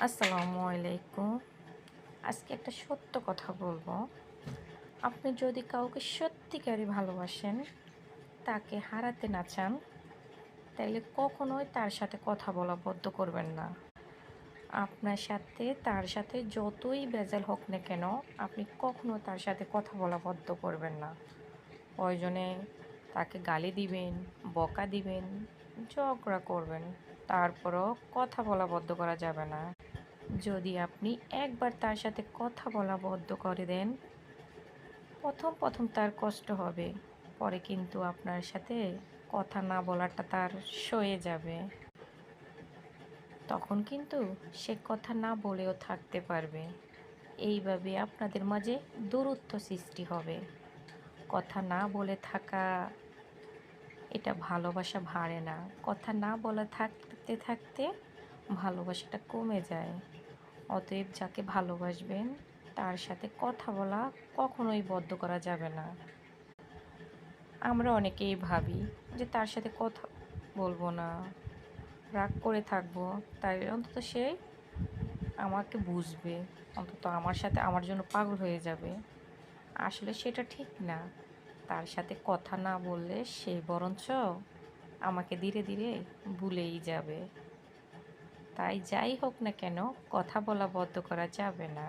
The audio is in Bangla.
আসসালামু আলাইকুম। আজকে একটা সত্য কথা বলবো। আপনি যদি কাউকে সত্যিকারই ভালোবাসেন, তাকে হারাতে না চান, তাইলে কখনোই তার সাথে কথা বলা বন্ধ করবেন না। আপনার সাথে তার সাথে যতই ভেজাল হোক না কেন, আপনি কখনো তার সাথে কথা বলা বন্ধ করবেন না। প্রয়োজনে তাকে গালি দিবেন, বকা দিবেন, ঝগড়া করবেন। তারপরও কথা বলা বন্ধ করা যাবে না। যদি আপনি একবার তার সাথে কথা বলা বন্ধ করে দেন, প্রথম তার কষ্ট হবে, পরে কিন্তু আপনার সাথে কথা না বলাটা তার সয়ে যাবে। তখন কিন্তু সে কথা না বলেও থাকতে পারবে। এইভাবে আপনাদের মাঝে দূরত্ব সৃষ্টি হবে। কথা না বলে থাকা, এটা ভালোবাসা বাড়ে না। কথা না বলে থাকতে থাকতে ভালোবাসাটা কমে যায়। অতএব যাকে ভালোবাসবেন তার সাথে কথা বলা কখনোই বন্ধ করা যাবে না। আমরা অনেকেই ভাবি যে তার সাথে কথা বলবো না, রাগ করে থাকবো, তাই অন্তত সে আমাকে বুঝবে, অন্তত আমার সাথে আমার জন্য পাগল হয়ে যাবে। আসলে সেটা ঠিক না। তার সাথে কথা না বললে সে বরঞ্চ আমাকে ধীরে ধীরে ভুলেই যাবে। তাই যাই হোক না কেন, কথা বলা বন্ধ করা যাবে না।